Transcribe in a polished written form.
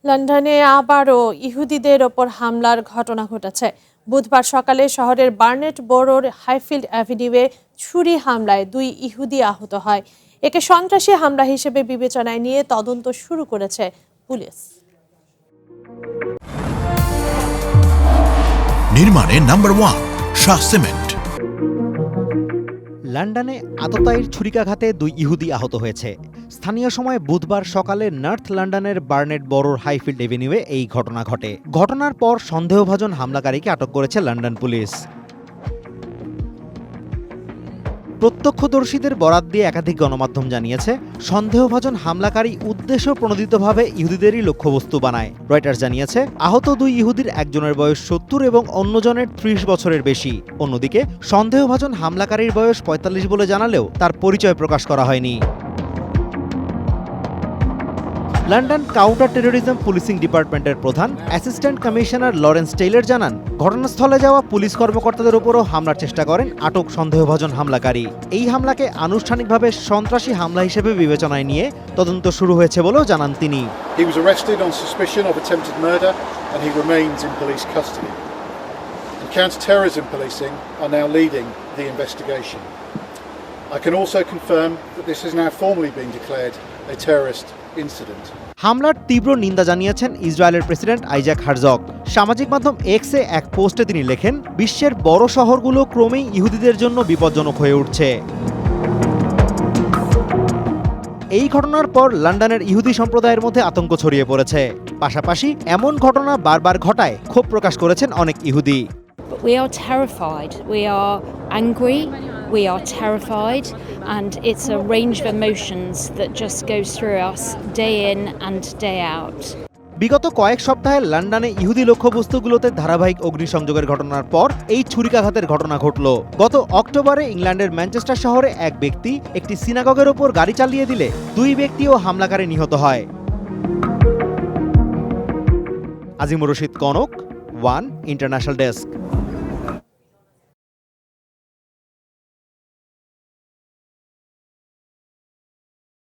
লন্ডনে আবারও ইহুদিদের ওপর হামলার ঘটনা ঘটেছে। বুধবার সকালে শহরের বার্নেট বোরোর হাইফিল্ড অ্যাভিনিউয়ে ছুরি হামলায় 2 ইহুদি আহত হয়। একে সন্ত্রাসী হামলা হিসেবে বিবেচনায় নিয়ে তদন্ত শুরু করেছে পুলিশ। নির্মাণে নাম্বার 1 শাহ সিমেন্ট। লন্ডনে আততায়ীর ছুরিকাঘাতে 2 ইহুদি আহত হয়েছে। স্থানীয় সময় বুধবার সকালে নর্থ লন্ডনের বার্নেট বোরোর হাইফিল্ড এভিনিউয়ে এই ঘটনা ঘটে। ঘটনার পর সন্দেহভাজন হামলাকারীকে আটক করেছে লন্ডন পুলিশ। প্রত্যক্ষদর্শীদের বরাত দিয়ে একাধিক গণমাধ্যম জানিয়েছে, সন্দেহভাজন হামলাকারী উদ্দেশ্য প্রণোদিতভাবে ইহুদিদেরই লক্ষ্যবস্তু বানায়। রয়টার্স জানিয়েছে, আহত 2 ইহুদির একজনের বয়স 70 এবং অন্যজনের 30 বছরের বেশি। অন্যদিকে সন্দেহভাজন হামলাকারীর বয়স 45 বলে জানালেও তার পরিচয় প্রকাশ করা হয়নি। লন্ডন কাউন্টার টেরোরিজম পুলিশিং ডিপার্টমেন্টের প্রধান অ্যাসিস্ট্যান্ট কমিশনার লরেন্স টেইলর জানান, ঘটনাস্থলে যাওয়া পুলিশ কর্মকর্তাদের উপরও হামলার চেষ্টা করেন আটক সন্দেহভাজন হামলাকারী। এই হামলাকে আনুষ্ঠানিকভাবে সন্ত্রাসী হামলা হিসেবে বিবেচনায় নিয়ে তদন্ত শুরু হয়েছে বলেও জানান তিনি। He was arrested on suspicion of attempted murder and he remains in police custody. And counter-terrorism policing are now leading the investigation. I can also confirm that this has now formally been declared a terrorist incident. হামলার তীব্র নিন্দা জানিয়েছেন ইসরায়েলের president Isaac হারজগ। সামাজিক মাধ্যম এক্সে এক পোস্টে তিনি লেখেন, বিশ্বের বড় শহরগুলো ক্রমেই ইহুদিদের জন্য বিপজ্জনক হয়ে উঠছে। এই ঘটনার পর লন্ডনের ইহুদি সম্প্রদায়ের মধ্যে আতঙ্ক ছড়িয়ে পড়েছে। পাশাপাশি এমন ঘটনা বারবার ঘটায় ক্ষোভ প্রকাশ করেছেন অনেক ইহুদি। We are terrified, we are angry, we are terrified, and it's a range of emotions that just goes through us day in and day out. বিগত কয়েক সপ্তাহে লন্ডনে ইহুদি লক্ষ্যবস্তুগুলোতে ধারাবাহিক অগ্নিসংযোগের ঘটনার পর এই ছুরিকাঘাতের ঘটনা ঘটল। গত অক্টোবরে ইংল্যান্ডের ম্যানচেস্টার শহরে এক ব্যক্তি একটি সিনাগগের ওপর গাড়ি চালিয়ে দিলে 2 ব্যক্তি ও হামলাকারী নিহত হয়। Azimur Rashid Kanak, one international desk.